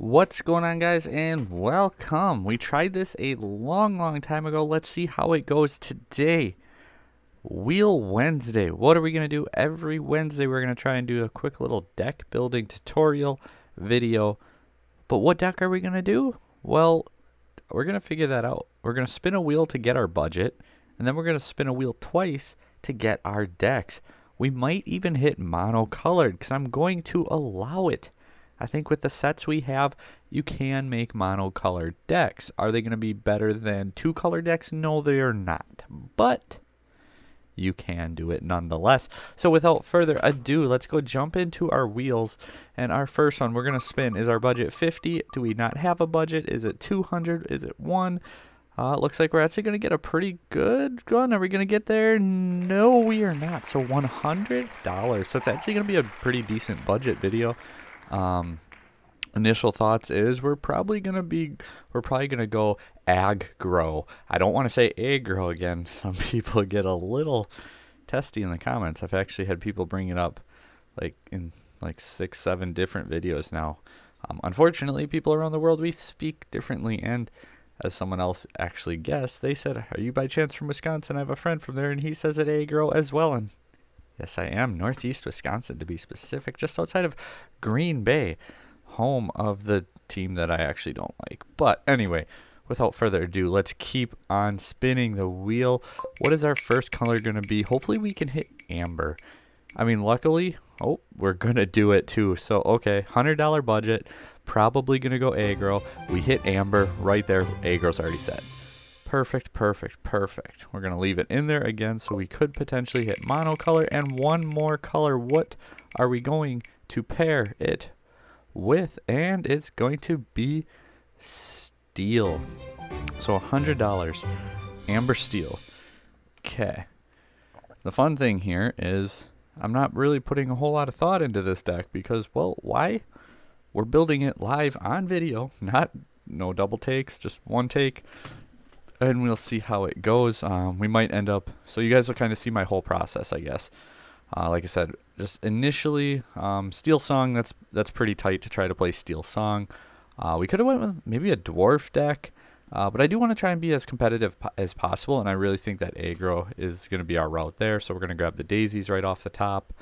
What's going on, guys, and welcome. We tried this a long time ago. Let's see how it goes today. Wheel Wednesday. What are we going to do? Every Wednesday we're going to try and do a quick little deck building tutorial video. But what deck are we going to do? Well, we're going to figure that out. We're going to spin a wheel to get our budget, and then we're going to spin a wheel twice to get our decks. We might even hit mono-colored because I'm going to allow it. I think with the sets we have, you can make mono-colored decks. Are they going to be better than two-color decks? No, they are not. But you can do it nonetheless. So without further ado, let's go jump into our wheels. And our first one we're going to spin. Is our budget 50? Do we not have a budget? Is it 200? Is it 1? It looks like we're actually going to get a pretty good one. Are we going to get there? No, we are not. So $100. So it's actually going to be a pretty decent budget video. Initial thoughts is we're probably gonna go AGGRO. I don't want to say AGGRO again. Some people get a little testy in the comments. I've actually had people bring it up in 6-7 different videos now. Unfortunately, people around the world, we speak differently, and as someone else actually guessed, they said, "Are you by chance from Wisconsin?" I have a friend from there, and he says it AGGRO as well. And yes, I am. Northeast Wisconsin, to be specific, just outside of Green Bay, home of the team that I actually don't like. But anyway, without further ado, let's keep on spinning the wheel. What is our first color going to be? Hopefully we can hit amber. I mean, luckily, we're going to do it too. So, okay, $100 budget, probably going to go AGGRO. We hit amber right there. AGGRO's already set. Perfect. We're going to leave it in there again, so we could potentially hit monocolor and one more color. What are we going to pair it with? And it's going to be steel. So $100, amber steel. Okay. The fun thing here is I'm not really putting a whole lot of thought into this deck because, well, why? We're building it live on video, no double takes, just one take. And we'll see how it goes. We might end up, so you guys will kind of see my whole process, I guess. Like I said, just initially, Steel Song, that's pretty tight to try to play Steel Song. We could have went with maybe a Dwarf deck, but I do want to try and be as competitive as possible, and I really think that AGGRO is going to be our route there. So we're going to grab the Daisies right off the top.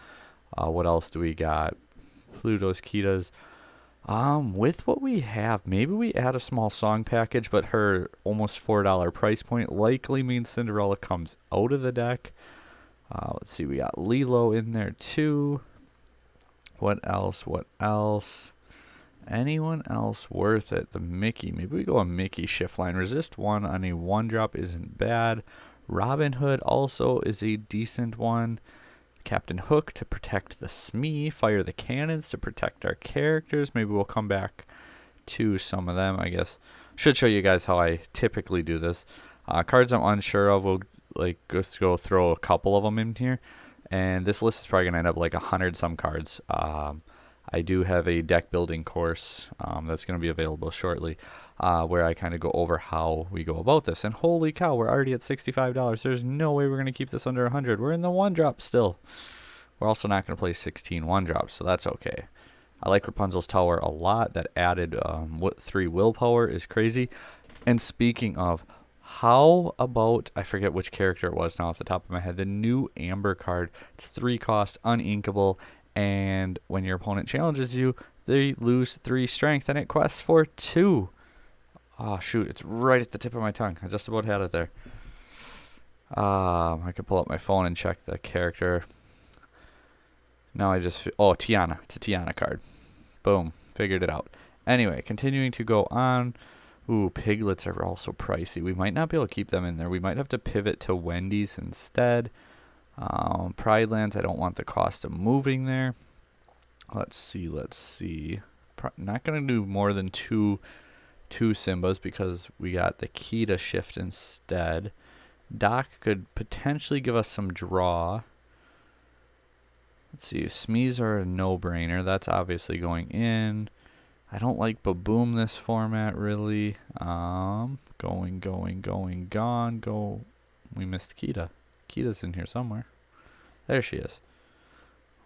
What else do we got? Pluto's, Kita's. With what we have, maybe we add a small song package, but her almost $4 price point likely means Cinderella comes out of the deck. Let's see, we got Lilo in there too. What else? Anyone else worth it? The Mickey. Maybe we go a Mickey shift line. Resist 1 on a 1-drop isn't bad. Robin Hood also is a decent one. Captain Hook to protect the Smee, Fire the Cannons to protect our characters. Maybe we'll come back to some of them, I guess. Should show you guys how I typically do this. Cards I'm unsure of, we'll just go throw a couple of them in here. And this list is probably going to end up like 100-some cards. I do have a deck building course that's going to be available shortly where I kind of go over how we go about this. And holy cow, we're already at $65. There's no way we're going to keep this under 100. We're in the 1-drop still. We're also not going to play 16 1-drops, so that's okay. I like Rapunzel's Tower a lot. That added 3 willpower is crazy. And speaking of, how about, I forget which character it was now off the top of my head, the new Amber card. It's 3 cost, uninkable. And when your opponent challenges you, they lose 3 strength, and it quests for 2. Oh, shoot. It's right at the tip of my tongue. I just about had it there. I could pull up my phone and check the character. Now I just... Oh, Tiana. It's a Tiana card. Boom. Figured it out. Anyway, continuing to go on. Ooh, Piglets are also pricey. We might not be able to keep them in there. We might have to pivot to Wendy's instead. Pride Lands, I don't want the cost of moving there. Let's see. Not going to do more than two Simbas because we got the Kita shift instead. Doc could potentially give us some draw. Let's see. Smees are a no-brainer. That's obviously going in. I don't like Baboom this format, really. Gone. Go. We missed Kita. Kita's in here somewhere. There she is.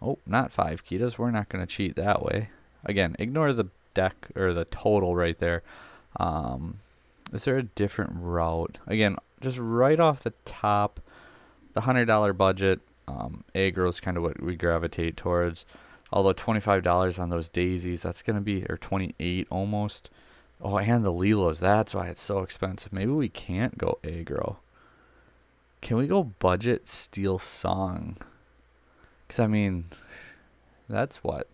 Oh, not 5 Kitas. We're not going to cheat that way. Again, ignore the deck or the total right there. Is there a different route? Again, just right off the top, the $100 budget, aggro is kind of what we gravitate towards. Although $25 on those daisies, that's going to be, or 28 almost. Oh, and the Lilos, that's why it's so expensive. Maybe we can't go aggro. Can we go budget Steel Song? Because, I mean, that's what?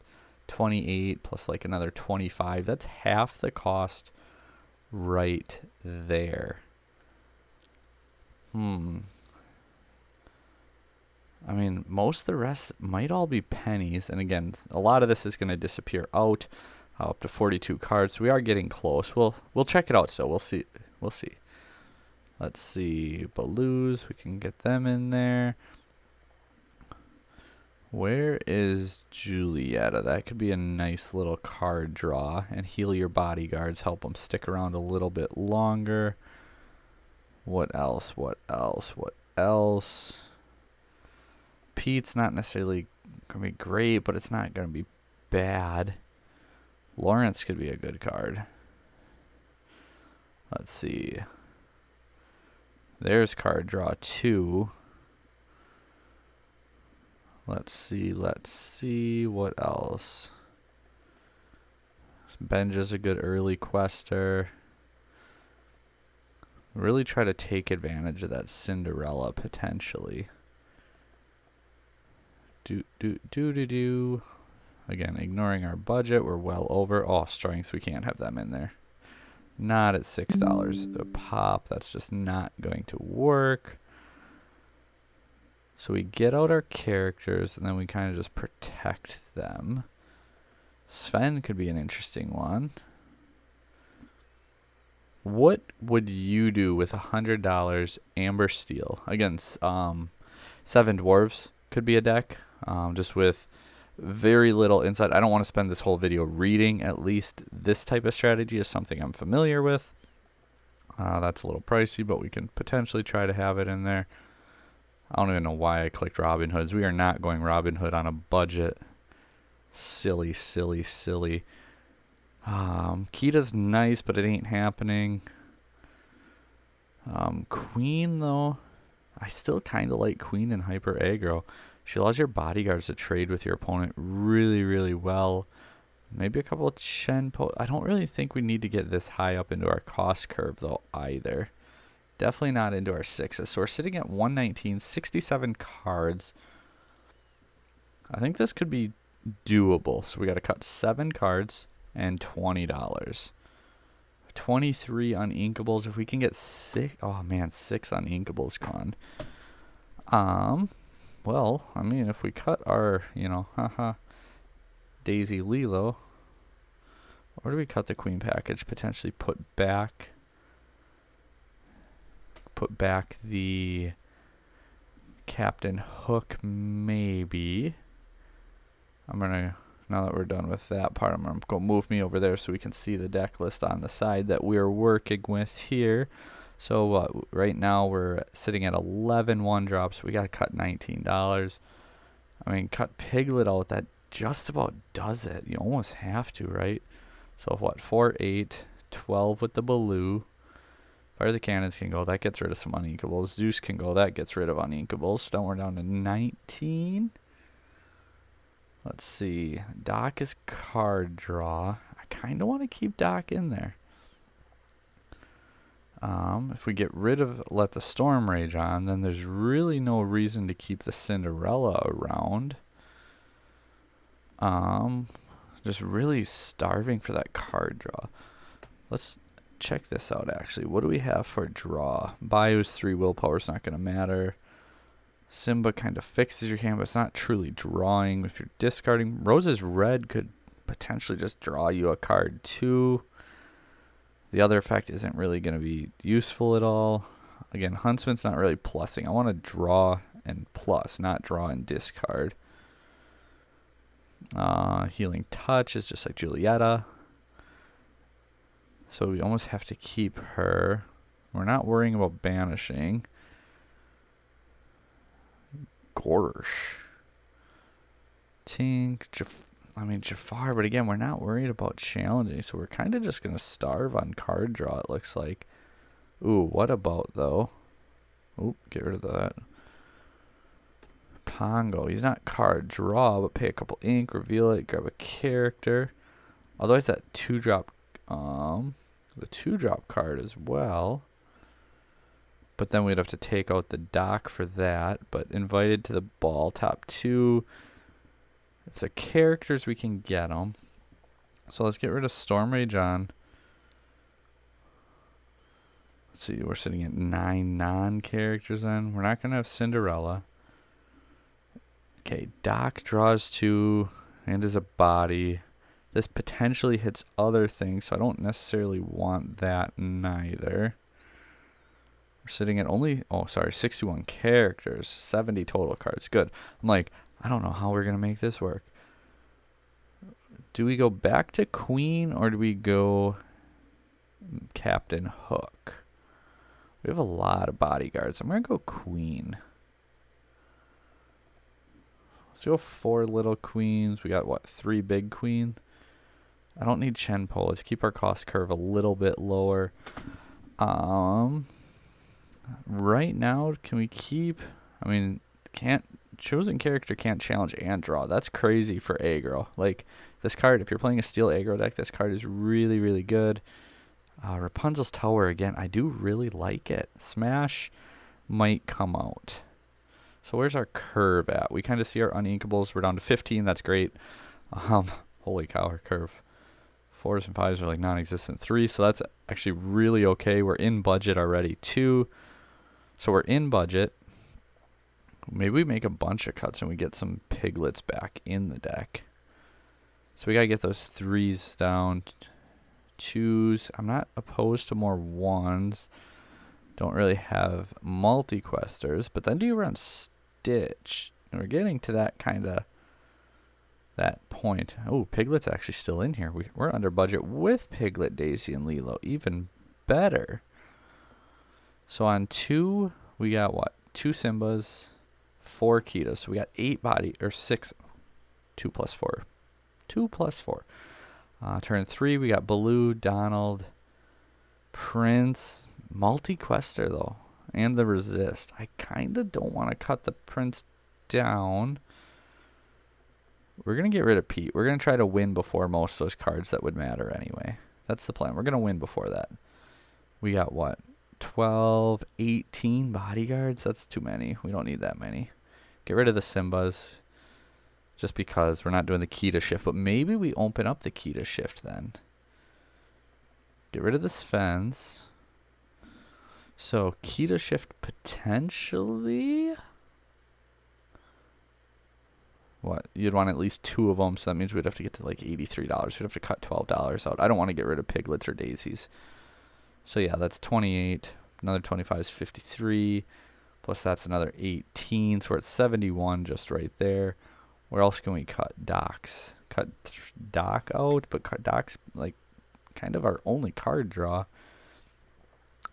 28 plus like another 25. That's half the cost right there. I mean, most of the rest might all be pennies. And again, a lot of this is going to disappear out. Up to 42 cards. So we are getting close. We'll check it out still. We'll see. We'll see. Let's see. Baloos. We can get them in there. Where is Julietta? That could be a nice little card draw. And heal your bodyguards. Help them stick around a little bit longer. What else? What else? What else? Pete's not necessarily going to be great, but it's not going to be bad. Lawrence could be a good card. Let's see. There's card draw 2. Let's see. What else? Benja's a good early quester. Really try to take advantage of that Cinderella potentially. Do. Again, ignoring our budget, we're well over. Oh, strength, we can't have them in there. Not at $6 a pop. That's just not going to work. So we get out our characters, and then we kind of just protect them. Sven could be an interesting one. What would you do with $100 Amber Steel? Again, 7 Dwarves could be a deck, just with very little insight. I don't want to spend this whole video reading. At least this type of strategy is something I'm familiar with. That's a little pricey, but we can potentially try to have it in there. I don't even know why I clicked Robin Hoods. We are not going Robin Hood on a budget. Silly. Kita's nice, but it ain't happening. Queen, though. I still kind of like Queen in Hyper Aggro. She allows your bodyguards to trade with your opponent really well. Maybe a couple of Chen I don't really think we need to get this high up into our cost curve, though, either. Definitely not into our 6s. So we're sitting at 119, 67 cards. I think this could be doable. So we got to cut 7 cards and $20. 23 uninkables. If we can get 6, oh man, 6 uninkables gone. Well, I mean, if we cut our, Daisy Lilo, or do we cut the Queen package? Potentially put back the Captain Hook, maybe. Now that we're done with that part, I'm going to go move me over there so we can see the deck list on the side that we're working with here. So right now we're sitting at 11 1-drops. We got to cut $19. I mean, cut Piglet out. That just about does it. You almost have to, right? So what? 4, 8, 12 with the Baloo. Fire the Cannons can go. That gets rid of some uninkables. Zeus can go. That gets rid of uninkables. So now we're down to 19. Let's see. Doc is card draw. I kind of want to keep Doc in there. If we let the Storm Rage on, then there's really no reason to keep the Cinderella around. Just really starving for that card draw. Let's check this out, actually. What do we have for draw? Bayou's 3 willpower is not going to matter. Simba kind of fixes your hand, but it's not truly drawing. If you're discarding, Rose's red could potentially just draw you a card too. The other effect isn't really going to be useful at all. Again, Huntsman's not really plussing. I want to draw and plus, not draw and discard. Healing Touch is just like Julietta. So we almost have to keep her. We're not worrying about banishing. Gorsh. Tink. I mean, Jafar, but again, we're not worried about challenging, so we're kind of just going to starve on card draw, it looks like. Ooh, what about, though? Oop, get rid of that. Pongo. He's not card draw, but pay a couple ink, reveal it, grab a character. Otherwise, that 2-drop, the 2-drop card as well. But then we'd have to take out the dock for that. But invited to the ball, top 2. If the characters, we can get them. So let's get rid of Storm Rage on. Let's see, we're sitting at 9 non-characters then. We're not going to have Cinderella. Okay, Doc draws 2 and is a body. This potentially hits other things, so I don't necessarily want that neither. We're sitting at only, 61 characters, 70 total cards. Good. I'm like, I don't know how we're going to make this work. Do we go back to Queen or do we go Captain Hook? We have a lot of bodyguards. I'm going to go Queen. Let's go 4 little queens. We got, what, 3 big queens? I don't need Chenpo. Let's keep our cost curve a little bit lower. Right now, can we keep... I mean, chosen character can't challenge and draw. That's crazy for aggro. Like, this card, if you're playing a steel aggro deck, this card is really, really good. Rapunzel's Tower, again, I do really like it. Smash might come out. So where's our curve at? We kind of see our uninkables. We're down to 15. That's great. Holy cow, our curve. 4s and 5s are like non-existent. 3, so that's actually really okay. We're in budget already. 2, so we're in budget. Maybe we make a bunch of cuts and we get some piglets back in the deck. So we got to get those 3s down. 2s. I'm not opposed to more 1s. Don't really have multi-questers. But then do you run Stitch? And we're getting to that kind of... that point. Oh, Piglet's actually still in here. We're under budget with Piglet, Daisy, and Lilo. Even better. So on 2, we got what? 2 Simbas, 4 Kitas. So we got 8 body, or 6. 2 plus 4. 2 plus 4. Turn 3, we got Baloo, Donald, Prince, multi-quester though, and the Resist. I kind of don't want to cut the Prince down. We're going to get rid of Pete. We're going to try to win before most of those cards that would matter anyway. That's the plan. We're going to win before that. We got what? 12, 18 bodyguards? That's too many. We don't need that many. Get rid of the Simbas. Just because we're not doing the Kita shift. But maybe we open up the Kita shift then. Get rid of the Svens. So Kita shift potentially... what? You'd want at least 2 of them, so that means we'd have to get to like $83. We'd have to cut $12 out. I don't want to get rid of piglets or daisies. So yeah, that's 28. Another 25 is 53. Plus that's another 18. So we're at 71 just right there. Where else can we cut? Docks. Cut Doc out, but cut Doc's like kind of our only card draw.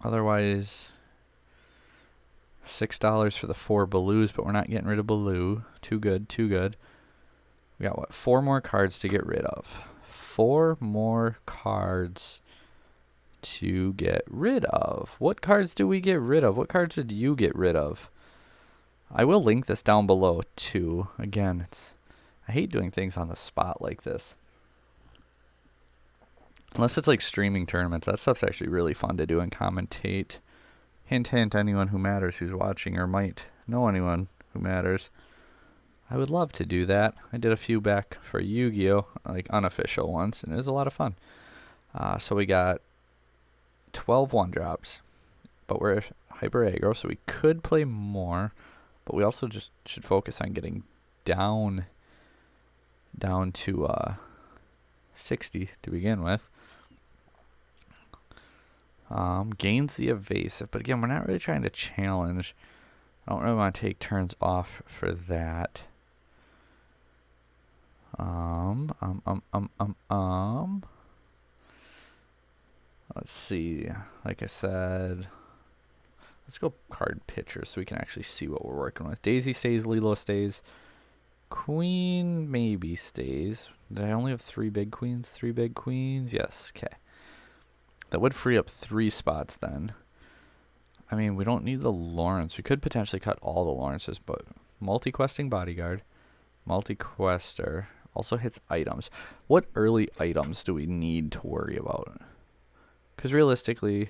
Otherwise... $6 for the 4 Baloos, but we're not getting rid of Baloo. Too good, too good. We got, what, 4 more cards to get rid of. 4 more cards to get rid of. What cards do we get rid of? What cards did you get rid of? I will link this down below, too. Again, I hate doing things on the spot like this. Unless it's like streaming tournaments. That stuff's actually really fun to do and commentate. Hint, hint, anyone who matters who's watching or might know anyone who matters. I would love to do that. I did a few back for Yu-Gi-Oh! Like unofficial ones, and it was a lot of fun. So we got 12 one-drops, but we're hyper aggro, so we could play more, but we also just should focus on getting down to 60 to begin with. Gains the evasive, but again, we're not really trying to challenge. I don't really want to take turns off for that. Let's see. Like I said, let's go card pictures so we can actually see what we're working with. Daisy stays, Lilo stays. Queen maybe stays. Did I only have 3 big queens? 3 big queens? Yes, okay. That would free up 3 spots then. I mean, we don't need the Lawrence. We could potentially cut all the Lawrences, but multi-questing bodyguard, multi-quester, also hits items. What early items do we need to worry about? Because realistically,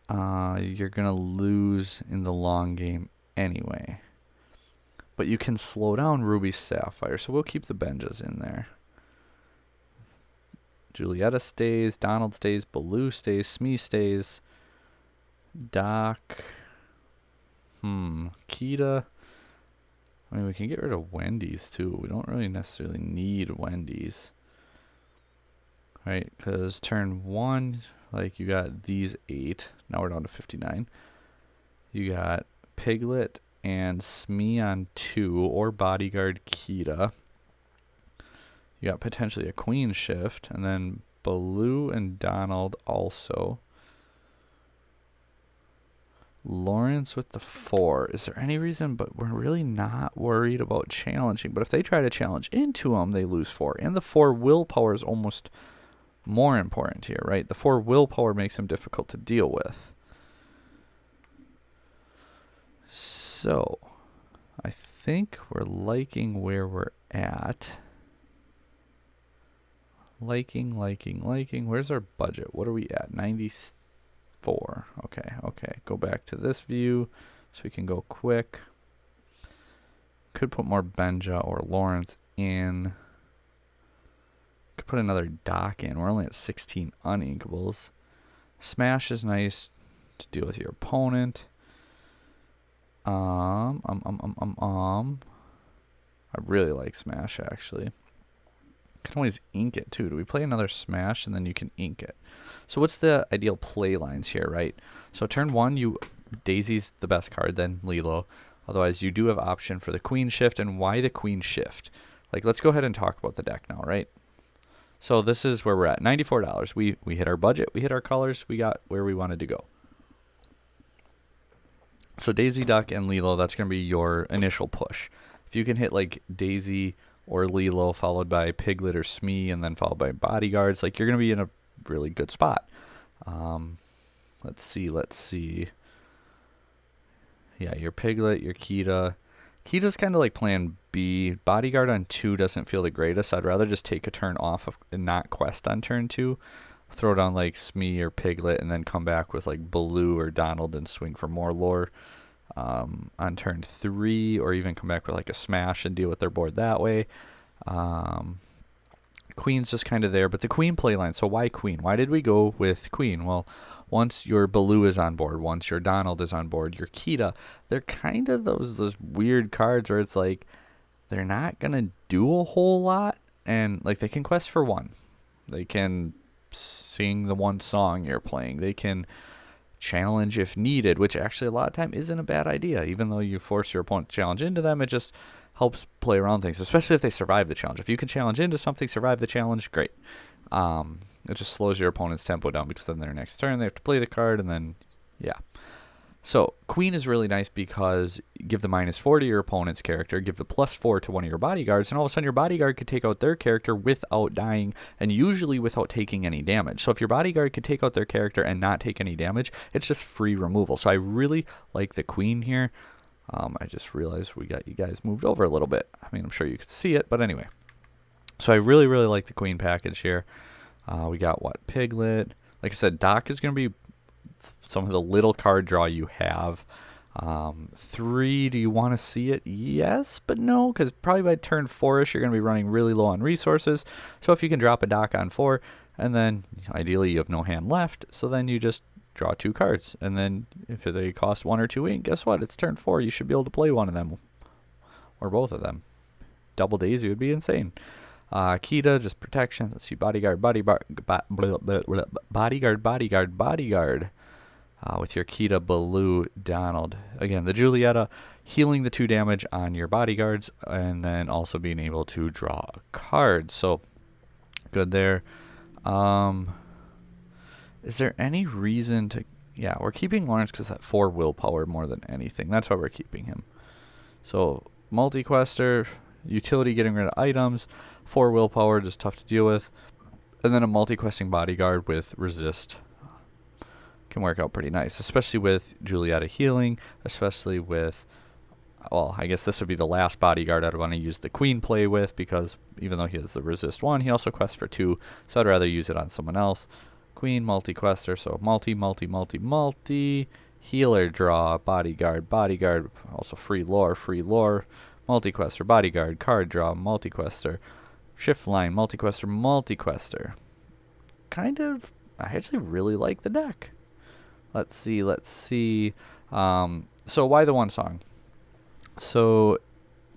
you're going to lose in the long game anyway. But you can slow down Ruby Sapphire, so we'll keep the Benjas in there. Julietta stays, Donald stays, Baloo stays, Smee stays, Doc, Kita. I mean, we can get rid of Wendy's too. We don't really necessarily need Wendy's. Right, because turn 1, like you got these 8. Now we're down to 59. You got Piglet and Smee on 2, or Bodyguard Kita. You got potentially a Queen shift, and then Baloo and Donald also. Lawrence with the 4. Is there any reason? But we're really not worried about challenging. But if they try to challenge into them, they lose 4. And the 4 willpower is almost more important here, right? The 4 willpower makes them difficult to deal with. So, I think we're liking where we're at. Liking. Where's our budget? What are we at? 94. Okay. Go back to this view so we can go quick. Could put more Benja or Lawrence in. Could put another Doc in. We're only at 16 uninkables. Smash is nice to deal with your opponent. I really like Smash, actually. Can always ink it too. Do we play another Smash and then you can ink it? So what's the ideal play lines here, right? So turn 1, Daisy's the best card, then Lilo. Otherwise, you do have option for the Queen shift. And why the Queen shift? Like, let's go ahead and talk about the deck now, right? So this is where we're at, $94. We hit our budget, we hit our colors, we got where we wanted to go. So Daisy, Duck, and Lilo, that's going to be your initial push. If you can hit like Daisy or Lilo followed by Piglet or Smee and then followed by Bodyguards, like you're going to be in a really good spot. Let's see. Yeah, your Piglet, your Kita. Kita's kind of like plan B. Bodyguard on 2 doesn't feel the greatest. I'd rather just take a turn off and not quest on turn 2. Throw down like Smee or Piglet and then come back with like Baloo or Donald and swing for more lore on turn 3, or even come back with like a Smash and deal with their board that way. Queen's just kind of there, but the Queen playline. So why Queen? Why did we go with Queen? Well, once your Baloo is on board, once your Donald is on board, your Kita, they're kind of those weird cards where it's like they're not gonna do a whole lot, and like they can quest for 1, they can sing the 1 song you're playing, they can challenge if needed, which actually a lot of time isn't a bad idea. Even though you force your opponent to challenge into them, it just helps play around things, especially if they survive the challenge. If you can challenge into something, survive the challenge, great. It just slows your opponent's tempo down, because then their next turn they have to play the card, and then yeah. So Queen is really nice because you give the -4 to your opponent's character, give the +4 to one of your bodyguards, and all of a sudden your bodyguard could take out their character without dying, and usually without taking any damage. So if your bodyguard could take out their character and not take any damage, it's just free removal. So I really like the Queen here. I just realized we got you guys moved over a little bit. I mean, I'm sure you could see it, but anyway. So I really like the Queen package here. We got what? Piglet. Like I said, Doc is going to be some of the little card draw you have. 3, do you want to see it? Yes, but no, because probably by turn 4-ish, you're going to be running really low on resources. So if you can drop a Doc on 4, and then ideally you have no hand left, so then you just draw 2 cards. And then if they cost 1 or 2 ink, guess what? It's turn 4. You should be able to play one of them, or both of them. Double Daisy would be insane. Kita, just protection. Let's see, bodyguard. With your Kita, Baloo, Donald. Again, the Julietta, healing the 2 damage on your bodyguards, and then also being able to draw a card. So, good there. Is there any reason to... Yeah, we're keeping Lawrence because that 4 willpower more than anything. That's why we're keeping him. So, multi-quester, utility getting rid of items, 4 willpower, just tough to deal with, and then a multi-questing bodyguard with resist. Can work out pretty nice, especially with Julieta healing, especially with, well, I guess this would be the last bodyguard I'd want to use the Queen play with, because even though he has the resist 1, he also quests for 2, so I'd rather use it on someone else. Queen, multi-quester, so multi, healer draw, bodyguard, also free lore, multi-quester, bodyguard, card draw, multi-quester, shift line, multi-quester. Kind of, I actually really like the deck. Let's see. So why the one song? So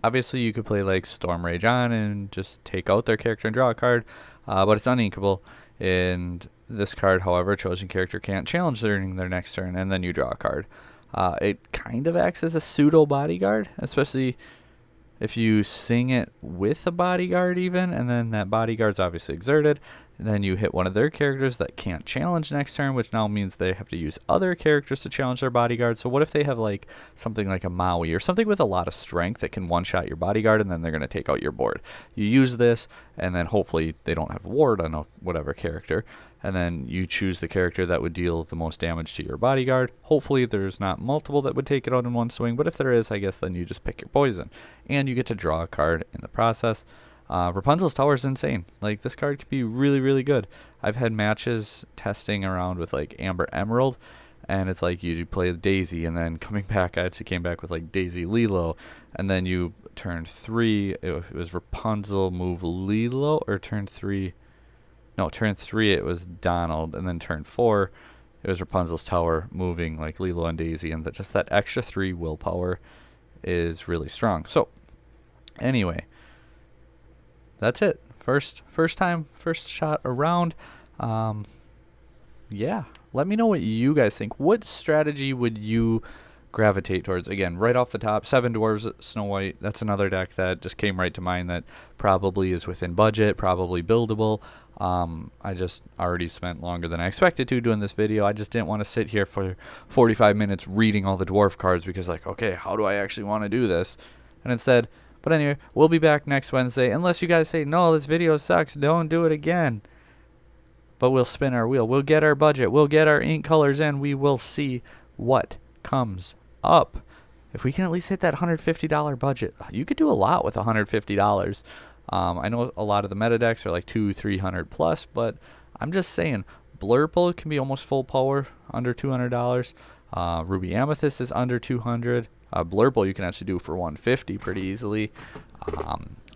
obviously you could play like Stormrage on and just take out their character and draw a card, but it's uninkable. And this card, however, chosen character can't challenge during their next turn, and then you draw a card. It kind of acts as a pseudo bodyguard, especially if you sing it with a bodyguard even, and then that bodyguard's obviously exerted, and then you hit one of their characters that can't challenge next turn, which now means they have to use other characters to challenge their bodyguard. So what if they have like something like a Maui or something with a lot of strength that can one-shot your bodyguard, and then they're going to take out your board? You use this, and then hopefully they don't have ward on whatever character, and then you choose the character that would deal the most damage to your bodyguard. Hopefully there's not multiple that would take it out in one swing, but if there is, I guess then you just pick your poison, and you get to draw a card in the process. Rapunzel's Tower is insane. Like, this card can be really, really good. I've had matches testing around with like Amber Emerald, and it's like you play Daisy, and then coming back, I actually came back with like Daisy Lilo, and then you turn 3, it was Rapunzel move Lilo, or turn 3 it was Donald, and then turn 4 it was Rapunzel's Tower moving like Lilo and Daisy, and just that extra 3 willpower is really strong. So anyway, that's it. First shot around. Yeah, let me know what you guys think. What strategy would you gravitate towards? Again, right off the top, 7 Dwarves, Snow White. That's another deck that just came right to mind that probably is within budget, probably buildable. I just already spent longer than I expected to doing this video. I just didn't want to sit here for 45 minutes reading all the dwarf cards, because like, okay, how do I actually want to do this? And instead, but anyway, we'll be back next Wednesday. Unless you guys say, no, this video sucks, don't do it again. But we'll spin our wheel. We'll get our budget. We'll get our ink colors in. We will see what comes up. If we can at least hit that $150 budget, you could do a lot with $150. I know a lot of the meta decks are like $200-300 plus, but I'm just saying, Blurple can be almost full power, under $200. Ruby Amethyst is under $200. Blurple you can actually do for $150 pretty easily.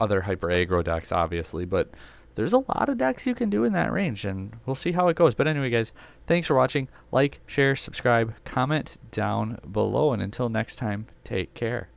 Other hyper aggro decks, obviously, but there's a lot of decks you can do in that range, and we'll see how it goes. But anyway, guys, thanks for watching. Like, share, subscribe, comment down below, and until next time, take care.